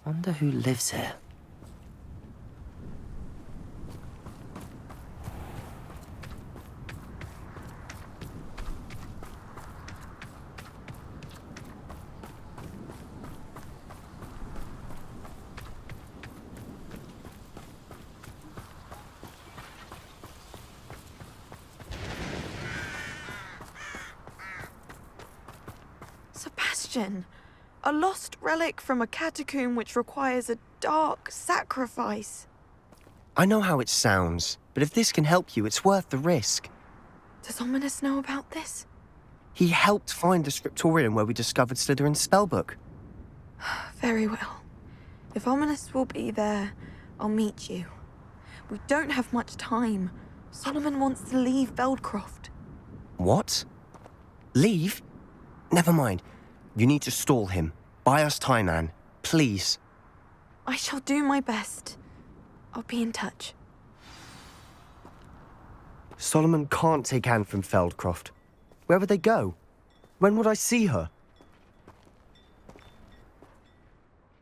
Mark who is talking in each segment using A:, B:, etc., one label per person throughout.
A: Wonder who lives here.
B: Sebastian, a lost relic from a catacomb which requires a dark sacrifice.
C: I know how it sounds, but if this can help you, it's worth the risk.
B: Does Ominous know about this?
C: He helped find the scriptorium where we discovered Slytherin's spellbook.
B: Very well. If Ominous will be there, I'll meet you. We don't have much time. Solomon wants to leave Feldcroft.
C: What? Leave? Never mind. You need to stall him. Buy us time, Anne. Please.
B: I shall do my best. I'll be in touch.
C: Solomon can't take Anne from Feldcroft. Where would they go? When would I see her?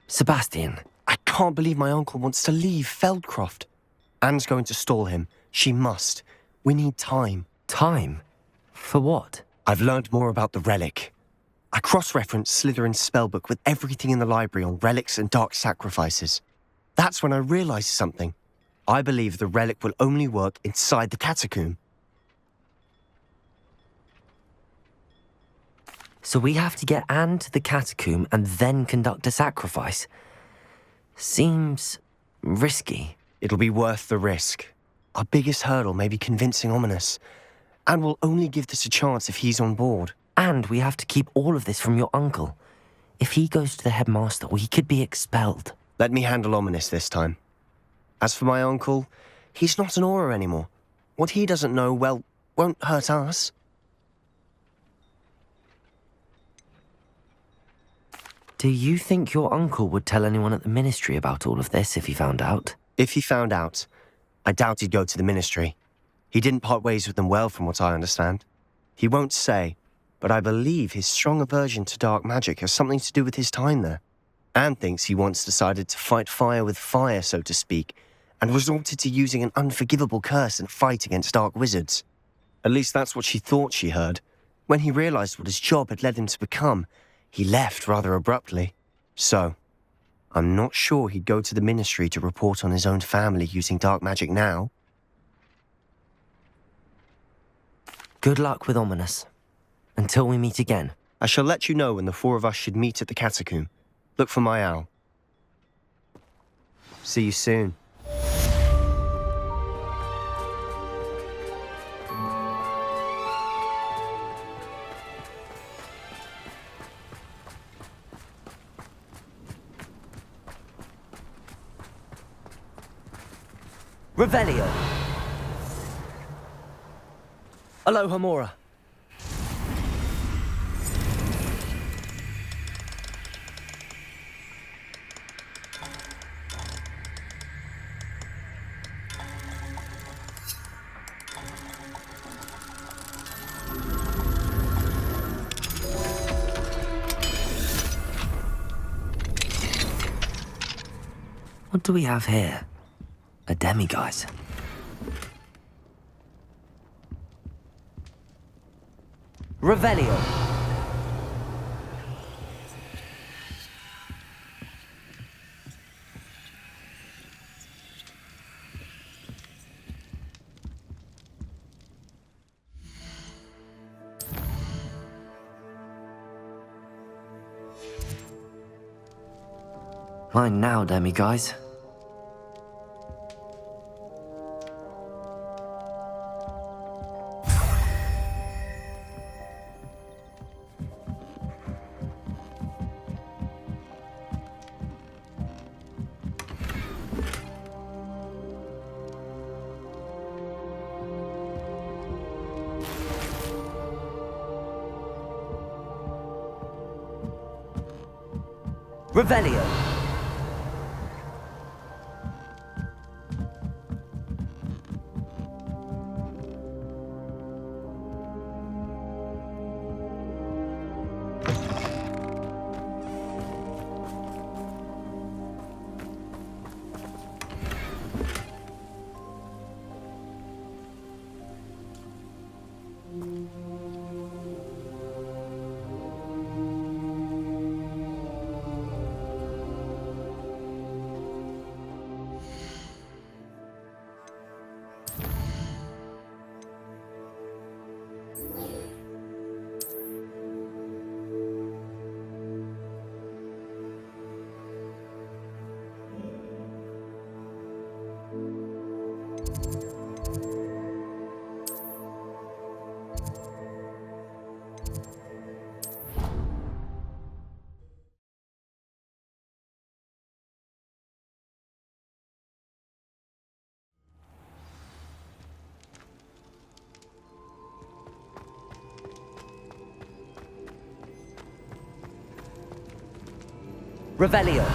A: Sebastian.
C: I can't believe my uncle wants to leave Feldcroft. Anne's going to stall him. She must. We need time.
A: Time? For what?
C: I've learned more about the relic. I cross-referenced Slytherin's spellbook with everything in the library on relics and dark sacrifices. That's when I realized something. I believe the relic will only work inside the catacomb.
A: So we have to get Anne to the catacomb and then conduct a sacrifice? Seems risky.
C: It'll be worth the risk. Our biggest hurdle may be convincing Ominous, and we'll only give this a chance if he's on board.
A: And we have to keep all of this from your uncle. If he goes to the headmaster, we could be expelled.
C: Let me handle Ominous this time. As for my uncle, he's not an Auror anymore. What he doesn't know, well, won't hurt us.
A: Do you think your uncle would tell anyone at the ministry about all of this if he found out?
C: If he found out, I doubt he'd go to the ministry. He didn't part ways with them well, from what I understand. He won't say, but I believe his strong aversion to dark magic has something to do with his time there. Anne thinks he once decided to fight fire with fire, so to speak, and resorted to using an unforgivable curse in a fight against dark wizards. At least that's what she thought she heard. When he realized what his job had led him to become, he left rather abruptly. So, I'm not sure he'd go to the ministry to report on his own family using dark magic now.
A: Good luck with Ominous. Until we meet again.
C: I shall let you know when the four of us should meet at the catacomb. Look for my owl. See you soon.
A: Revelio. Aloha Mora. What do we have here? A demiguise. Revelio. Mine now, demiguise. Revelio. Revelio.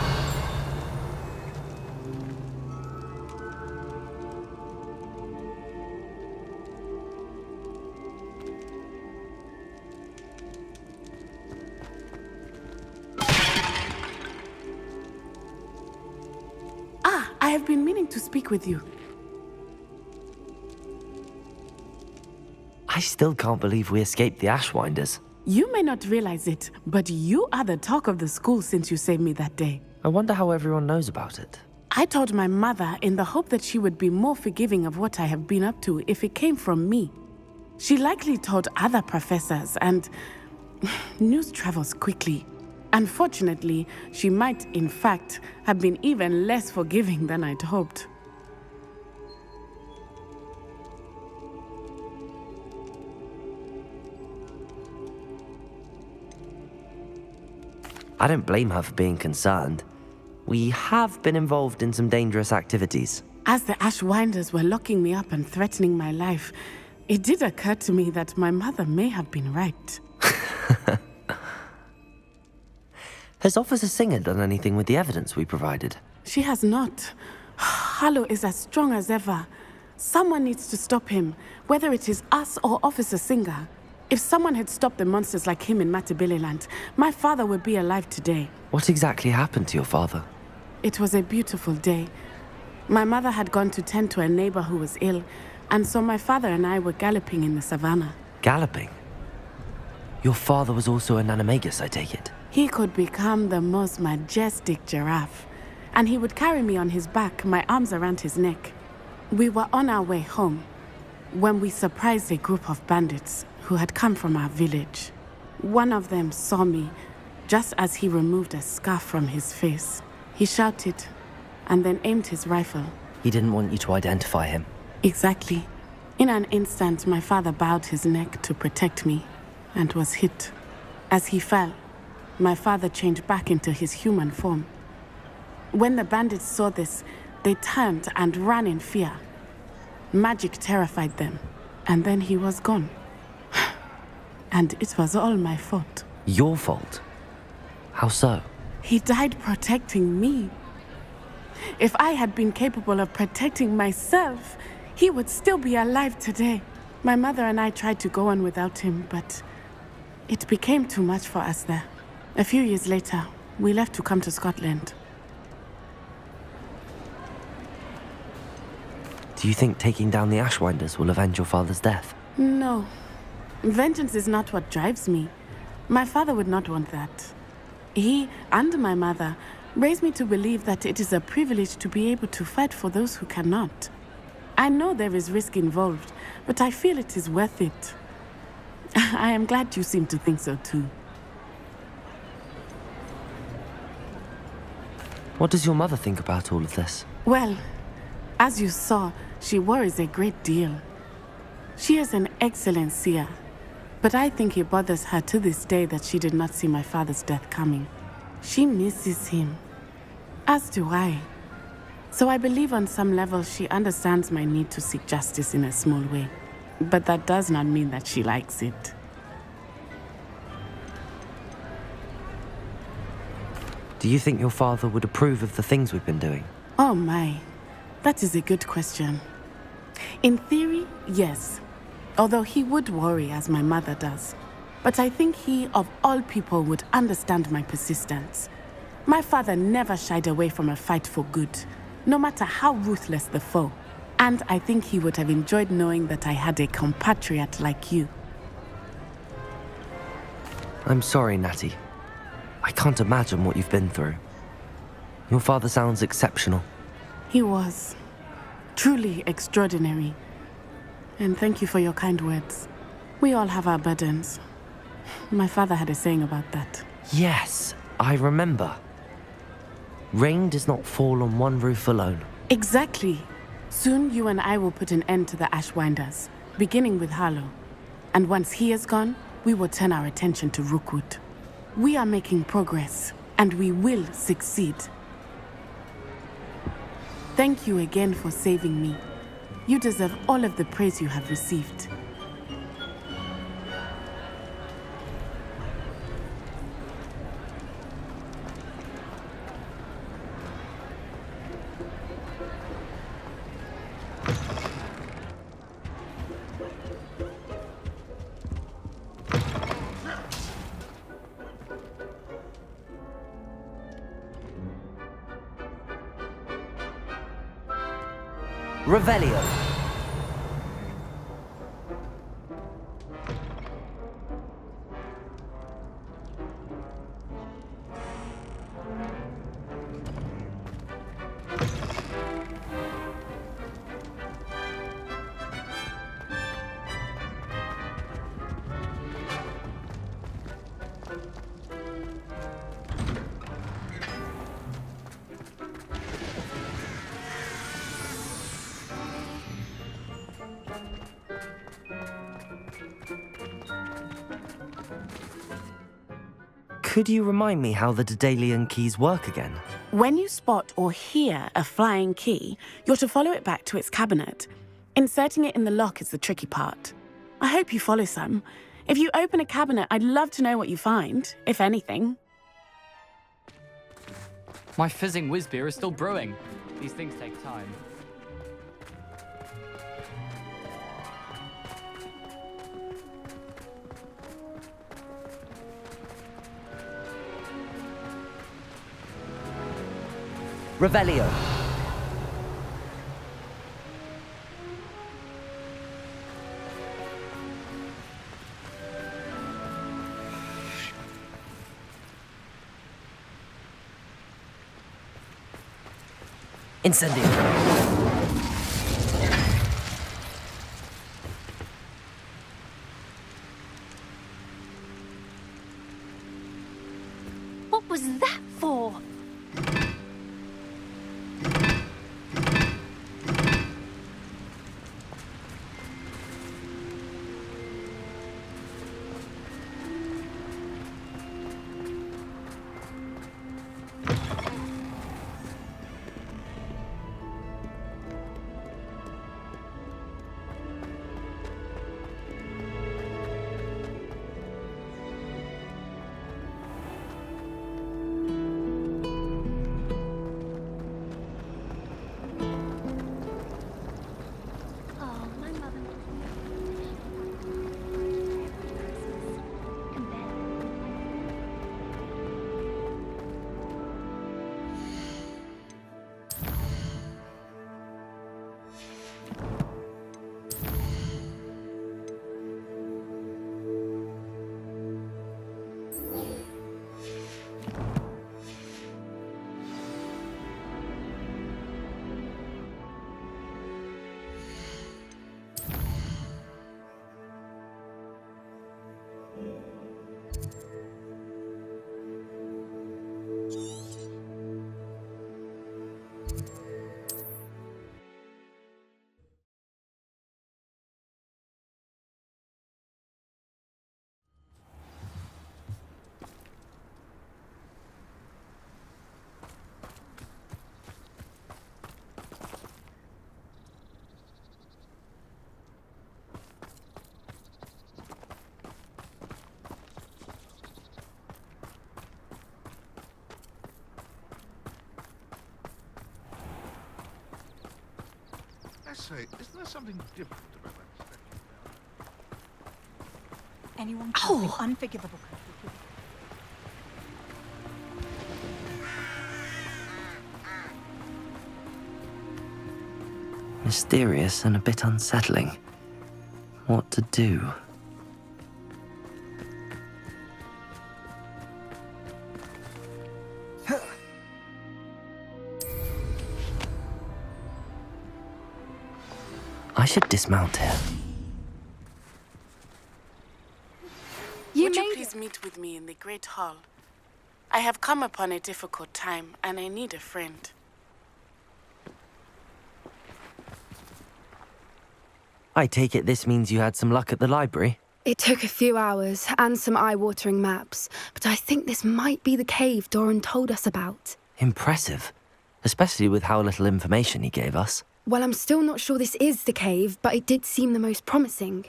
D: I have been meaning to speak with you.
A: I still can't believe we escaped the Ashwinders.
D: You may not realize it, but you are the talk of the school since you saved me that day.
A: I wonder how everyone knows about it.
D: I told my mother in the hope that she would be more forgiving of what I have been up to if it came from me. She likely told other professors, and news travels quickly. Unfortunately, she might, in fact, have been even less forgiving than I'd hoped.
A: I don't blame her for being concerned. We have been involved in some dangerous activities.
D: As the Ashwinders were locking me up and threatening my life, it did occur to me that my mother may have been right.
A: Has Officer Singer done anything with the evidence we provided?
D: She has not. Harlow is as strong as ever. Someone needs to stop him, whether it is us or Officer Singer. If someone had stopped the monsters like him in Matabeleland, my father would be alive today.
A: What exactly happened to your father?
D: It was a beautiful day. My mother had gone to tend to a neighbor who was ill, and so my father and I were galloping in the savannah.
A: Galloping? Your father was also an animagus, I take it?
D: He could become the most majestic giraffe, and he would carry me on his back, my arms around his neck. We were on our way home when we surprised a group of bandits who had come from our village. One of them saw me just as he removed a scarf from his face. He shouted and then aimed his rifle.
A: He didn't want you to identify him.
D: Exactly. In an instant, my father bowed his neck to protect me and was hit. As he fell, my father changed back into his human form. When the bandits saw this, they turned and ran in fear. Magic terrified them, and then he was gone. And it was all my fault.
A: Your fault? How so?
D: He died protecting me. If I had been capable of protecting myself, he would still be alive today. My mother and I tried to go on without him, but it became too much for us there. A few years later, we left to come to Scotland.
A: Do you think taking down the Ashwinders will avenge your father's death?
D: No. Vengeance is not what drives me. My father would not want that. He and my mother raised me to believe that it is a privilege to be able to fight for those who cannot. I know there is risk involved, but I feel it is worth it. I am glad you seem to think so too.
A: What does your mother think about all of this?
D: Well, as you saw, she worries a great deal. She is an excellent seer, but I think it bothers her to this day that she did not see my father's death coming. She misses him, as do I. So I believe on some level she understands my need to seek justice in a small way. But that does not mean that she likes it.
A: Do you think your father would approve of the things we've been doing?
D: Oh my, that is a good question. In theory, yes. Although he would worry as my mother does. But I think he, of all people, would understand my persistence. My father never shied away from a fight for good, no matter how ruthless the foe. And I think he would have enjoyed knowing that I had a compatriot like you.
A: I'm sorry, Natty. I can't imagine what you've been through. Your father sounds exceptional.
D: He was. Truly extraordinary. And thank you for your kind words. We all have our burdens. My father had a saying about that.
A: Yes, I remember. Rain does not fall on one roof alone.
D: Exactly. Soon you and I will put an end to the Ashwinders, beginning with Harlow. And once he is gone, we will turn our attention to Rookwood. We are making progress, and we will succeed. Thank you again for saving me. You deserve all of the praise you have received.
A: Revelio. Could you remind me how the Daedalian keys work again?
D: When you spot or hear a flying key, you're to follow it back to its cabinet. Inserting it in the lock is the tricky part. I hope you follow some. If you open a cabinet, I'd love to know what you find, if anything.
E: My fizzing whiz beer is still brewing. These things take time.
A: Revelio. Incendio.
F: What was that for?
G: I say, isn't there something different about that statue?
F: Anyone can be unforgivable.
A: Mysterious and a bit unsettling. What to do? I should dismount here.
D: Would you please meet with me in the Great Hall? I have come upon a difficult time, and I need a friend.
A: I take it this means you had some luck at the library?
H: It took a few hours and some eye-watering maps, but I think this might be the cave Doran told us about.
A: Impressive. Especially with how little information he gave us.
H: Well, I'm still not sure this is the cave, but it did seem the most promising.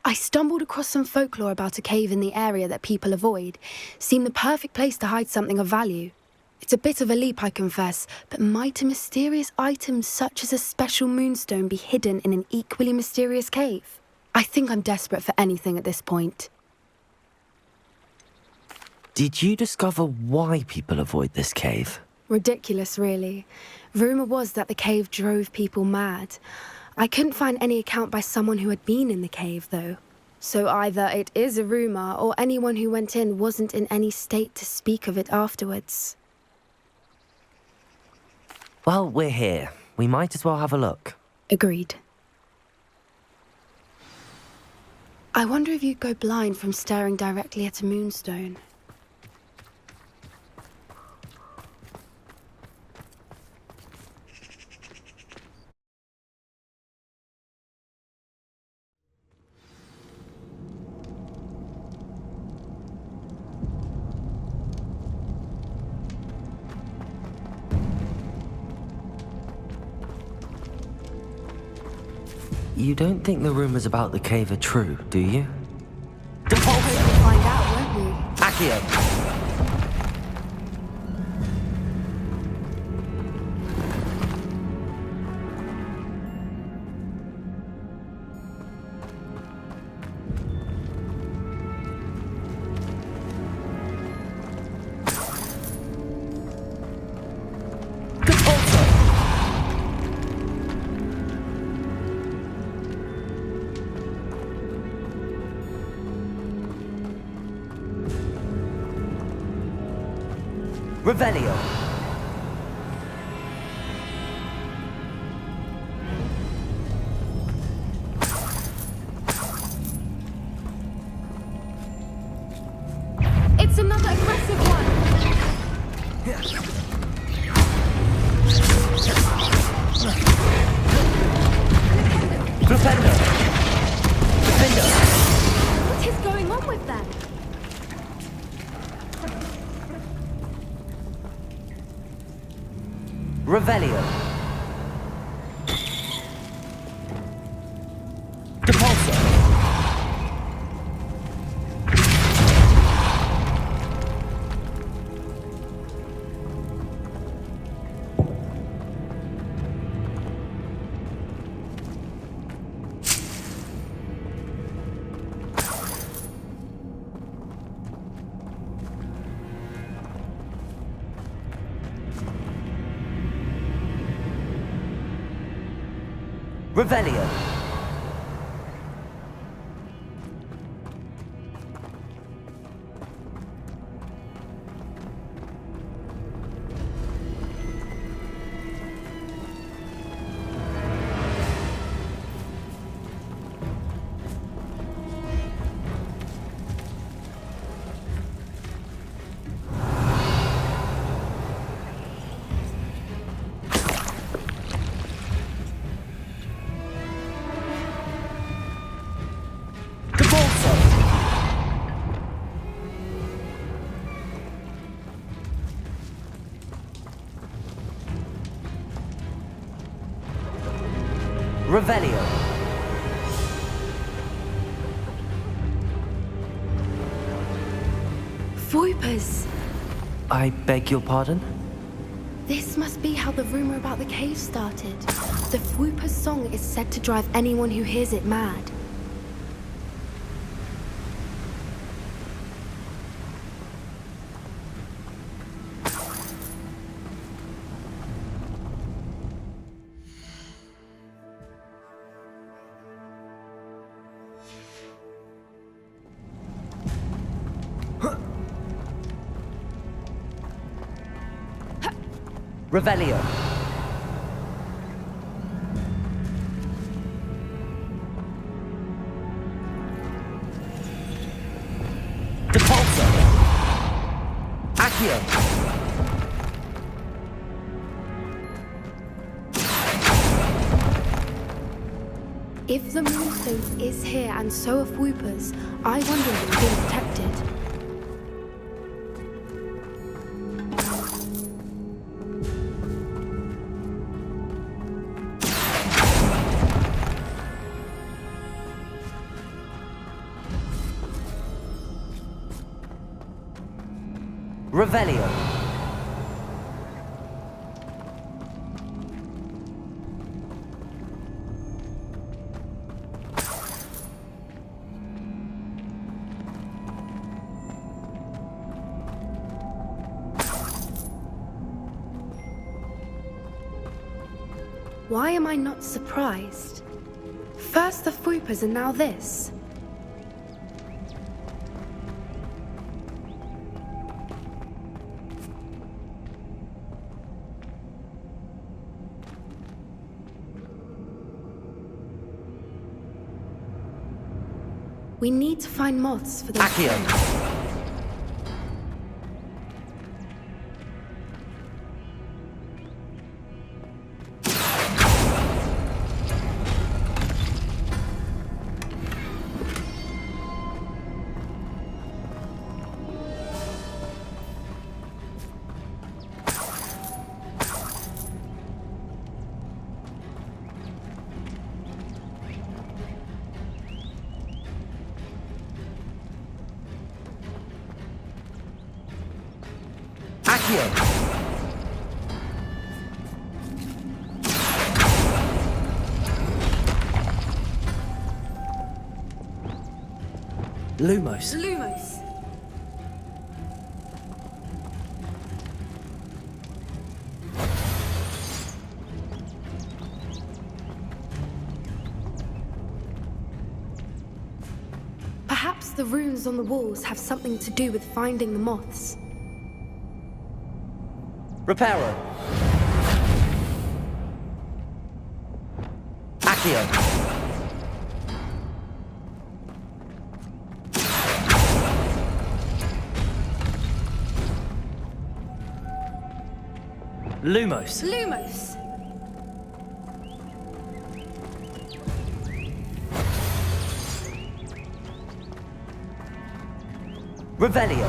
H: I stumbled across some folklore about a cave in the area that people avoid. Seemed the perfect place to hide something of value. It's a bit of a leap, I confess, but might a mysterious item such as a special moonstone be hidden in an equally mysterious cave? I think I'm desperate for anything at this point.
A: Did you discover why people avoid this cave?
H: Ridiculous, really. Rumour was that the cave drove people mad. I couldn't find any account by someone who had been in the cave, though. So either it is a rumour, or anyone who went in wasn't in any state to speak of it afterwards.
A: Well, we're here. We might as well have a look.
H: Agreed. I wonder if you'd go blind from staring directly at a moonstone.
A: You don't think the rumors about the cave are true, do you?
H: We'll find out, won't we?
A: Accio! Revelio.
H: It's another aggressive one!
A: Defender! Defender!
H: What is going on with them?
A: Revelio. Depulso. Revelio. Revelio.
H: Voipers!
A: I beg your pardon?
H: This must be how the rumour about the cave started. The Fwooper's song is said to drive anyone who hears it mad.
A: Revelio. Depulso. Accio.
H: If the Moonstones is here and so are Fwooper's, I wonder if it's being protected.
A: Revelio.
H: Why am I not surprised? First the Fwooper's and now this. We need to find moths for those.
A: Accio.
H: stones.
A: Accio. Lumos.
H: Lumos. Perhaps the runes on the walls have something to do with finding the moths.
A: Reparo. Accio. Lumos.
H: Lumos.
A: Revelio.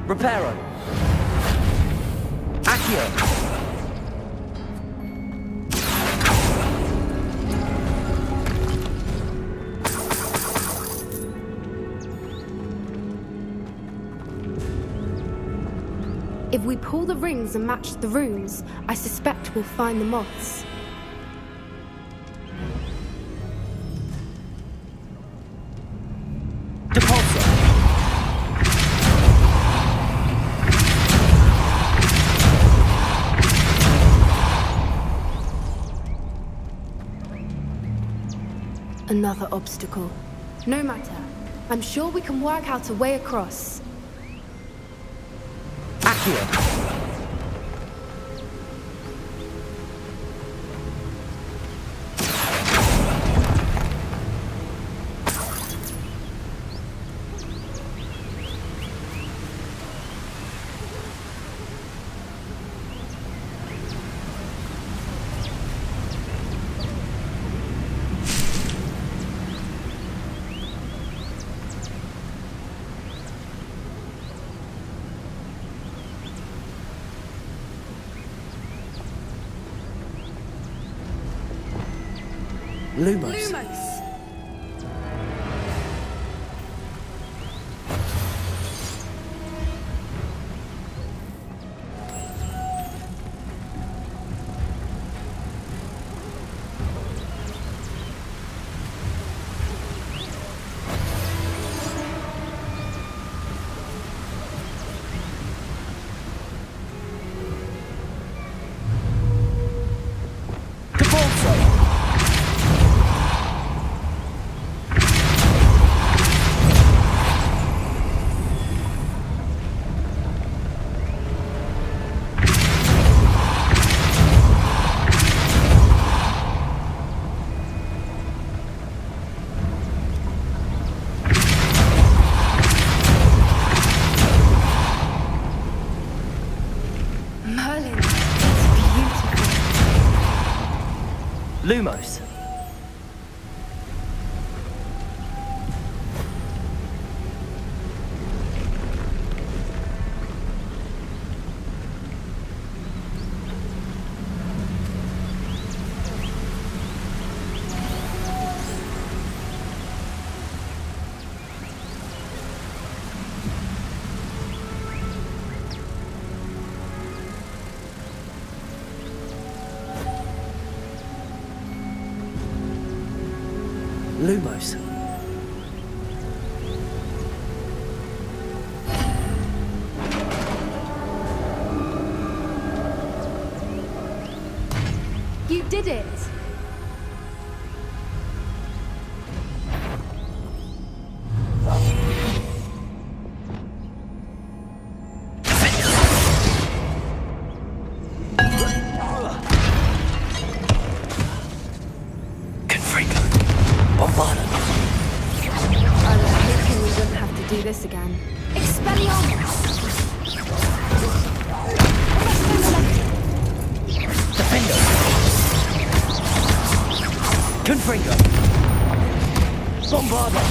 A: Reparo. Accio.
H: If we pull the rings and match the runes, I suspect we'll find the moths.
A: Depulso.
H: Another obstacle. No matter. I'm sure we can work out a way across.
A: Accio. Lumos.
H: Lumos! Merlin, it's beautiful.
A: Lumos. Lumos.
H: You did it!
A: Confringo. Bombarded.
H: I was hoping we wouldn't have to do this again. Expelliarmus!
A: Defendo. Confringo. Bombarda.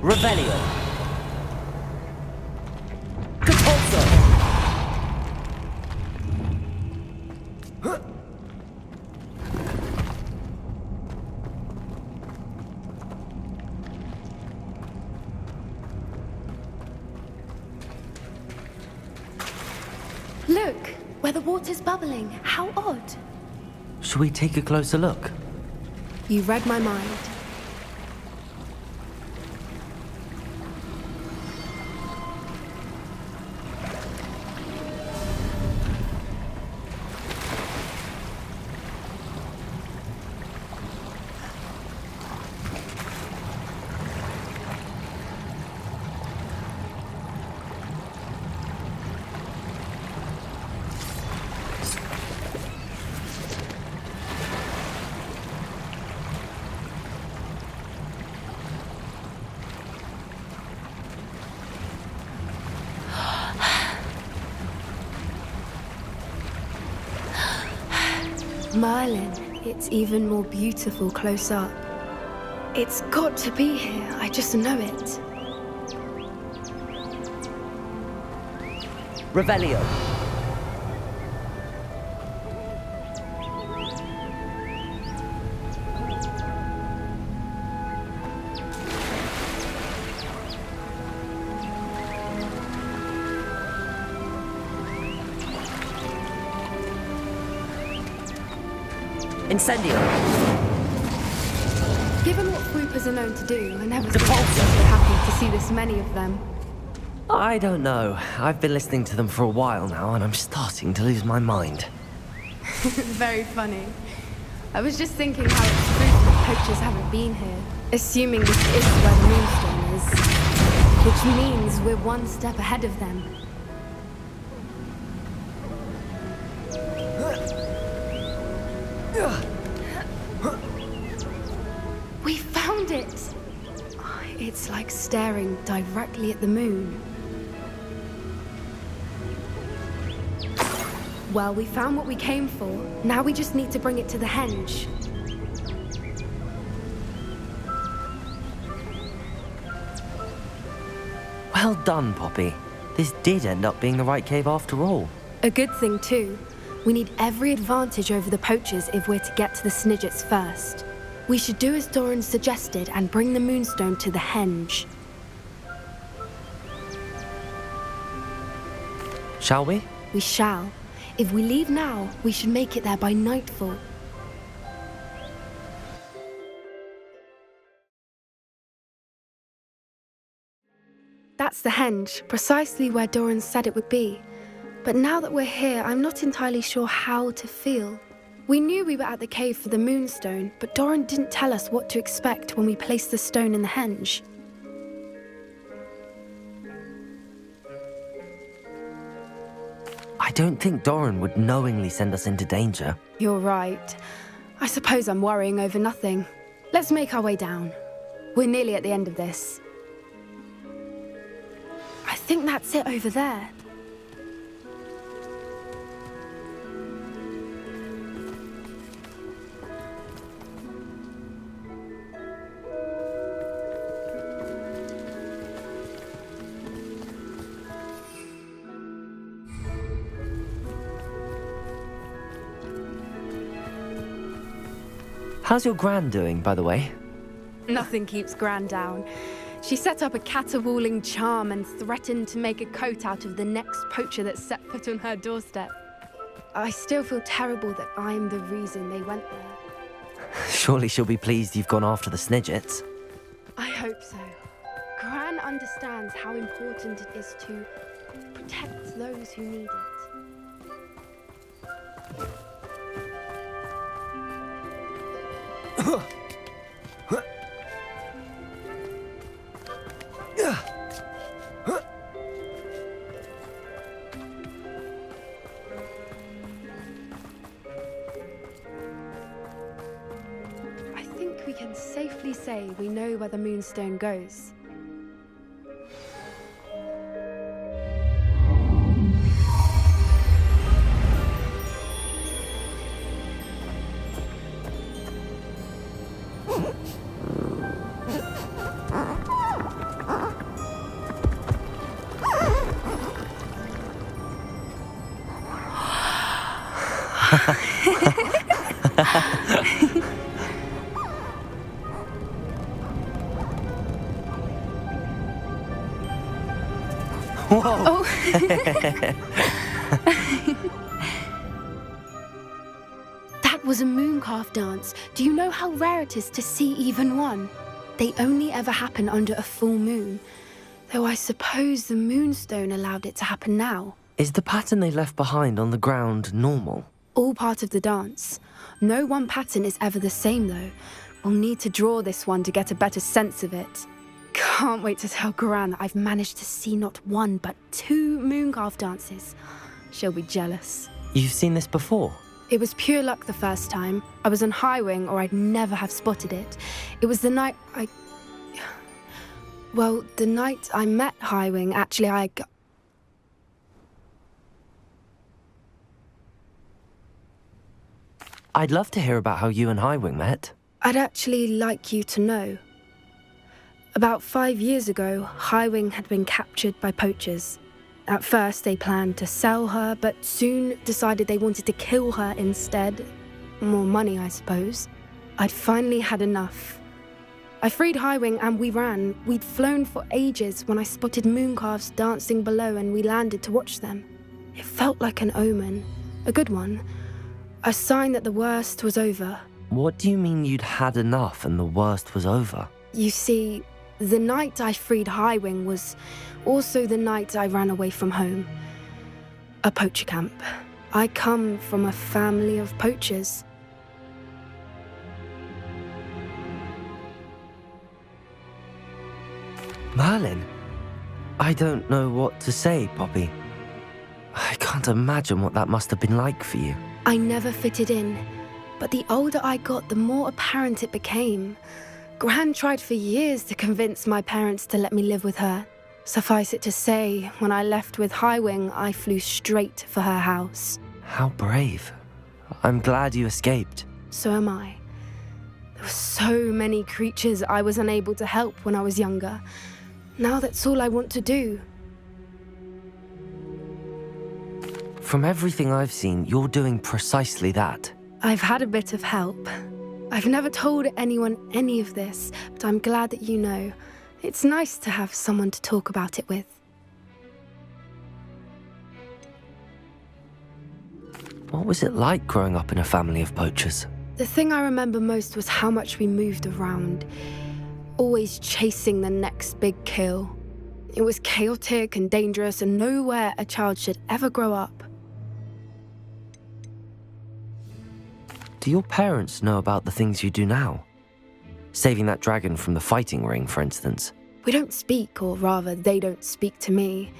A: Revelio. Compulso.
H: Look, where the water's bubbling. How odd.
A: Should we take a closer look?
H: You read my mind. Merlin, it's even more beautiful close up. It's got to be here, I just know it.
A: Revelio. Incendio.
H: Given what swoopers are known to do, I never
A: The
H: thought I'd be
A: pulsar.
H: so happy to see this many of them.
A: I don't know. I've been listening to them for a while now, and I'm starting to lose my mind.
H: Very funny. I was just thinking how it's proof that poachers haven't been here, assuming this is where the moonstone is, which means we're one step ahead of them. We found it! It's like staring directly at the moon. Well, we found what we came for. Now we just need to bring it to the henge.
A: Well done, Poppy. This did end up being the right cave after all.
H: A good thing, too. We need every advantage over the poachers if we're to get to the Snidgets first. We should do as Doran suggested and bring the Moonstone to the henge.
A: Shall we?
H: We shall. If we leave now, we should make it there by nightfall. That's the henge, precisely where Doran said it would be. But now that we're here, I'm not entirely sure how to feel. We knew we were at the cave for the Moonstone, but Doran didn't tell us what to expect when we placed the stone in the henge.
A: I don't think Doran would knowingly send us into danger.
H: You're right. I suppose I'm worrying over nothing. Let's make our way down. We're nearly at the end of this. I think that's it over there.
A: How's your Gran doing, by the way?
H: Nothing keeps Gran down. She set up a caterwauling charm and threatened to make a coat out of the next poacher that set foot on her doorstep. I still feel terrible that I'm the reason they went there.
A: Surely she'll be pleased you've gone after the Snidgets.
H: I hope so. Gran understands how important it is to protect those who need it. I think we can safely say we know where the Moonstone goes.
A: Whoa!
H: That was a mooncalf dance. Do you know how rare it is to see even one? They only ever happen under a full moon. Though I suppose the Moonstone allowed it to happen now.
A: Is the pattern they left behind on the ground normal?
H: All part of the dance. No one pattern is ever the same, though. We'll need to draw this one to get a better sense of it. Can't wait to tell Gran that I've managed to see not one, but 2 mooncalf dances. She'll be jealous.
A: You've seen this before?
H: It was pure luck the first time. I was on Highwing, or I'd never have spotted it. It was the night Well, the night I met Highwing, actually,
A: I'd love to hear about how you and Highwing met.
H: I'd actually like you to know. About 5 years ago, Highwing had been captured by poachers. At first, they planned to sell her, but soon decided they wanted to kill her instead. More money, I suppose. I'd finally had enough. I freed Highwing and we ran. We'd flown for ages when I spotted mooncalves dancing below and we landed to watch them. It felt like an omen. A good one. A sign that the worst was over.
A: What do you mean you'd had enough and the worst was over?
H: You see, the night I freed Highwing was also the night I ran away from home. A poacher camp. I come from a family of poachers.
A: Merlin? I don't know what to say, Poppy. I can't imagine what that must have been like for you.
H: I never fitted in, but the older I got, the more apparent it became. Gran tried for years to convince my parents to let me live with her. Suffice it to say, when I left with Highwing, I flew straight for her house.
A: How brave. I'm glad you escaped.
H: So am I. There were so many creatures I was unable to help when I was younger. Now that's all I want to do.
A: From everything I've seen, you're doing precisely that.
H: I've had a bit of help. I've never told anyone any of this, but I'm glad that you know. It's nice to have someone to talk about it with.
A: What was it like growing up in a family of poachers?
H: The thing I remember most was how much we moved around, always chasing the next big kill. It was chaotic and dangerous and nowhere a child should ever grow up.
A: Do your parents know about the things you do now? Saving that dragon from the fighting ring, for instance.
H: We don't speak, or rather, they don't speak to me.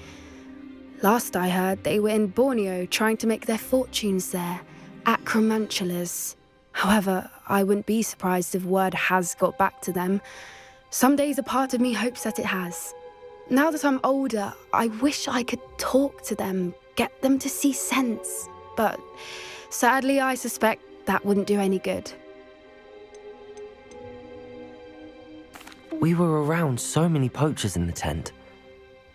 H: Last I heard, they were in Borneo trying to make their fortunes there, acromantulas. However, I wouldn't be surprised if word has got back to them. Some days a part of me hopes that it has. Now that I'm older, I wish I could talk to them, get them to see sense. But sadly, I suspect that wouldn't do any good.
A: We were around so many poachers in the tent.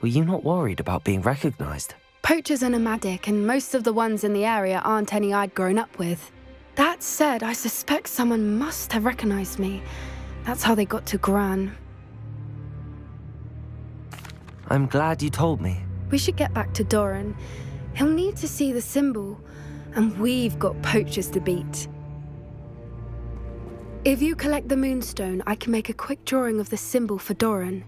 A: Were you not worried about being recognized?
H: Poachers are nomadic, and most of the ones in the area aren't any I'd grown up with. That said, I suspect someone must have recognized me. That's how they got to Gran.
A: I'm glad you told me.
H: We should get back to Doran. He'll need to see the symbol, and we've got poachers to beat. If you collect the moonstone, I can make a quick drawing of the symbol for Doran.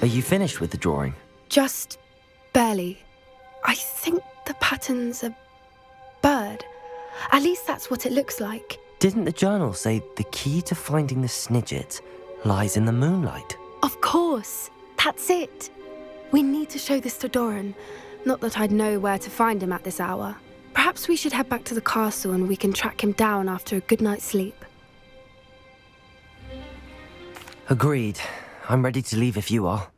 A: Are you finished with the drawing?
H: Just barely. I think the pattern's a bird. At least that's what it looks like.
A: Didn't the journal say the key to finding the Snidget lies in the moonlight?
H: Of course. That's it. We need to show this to Doran. Not that I'd know where to find him at this hour. Perhaps we should head back to the castle and we can track him down after a good night's sleep.
A: Agreed. I'm ready to leave if you are.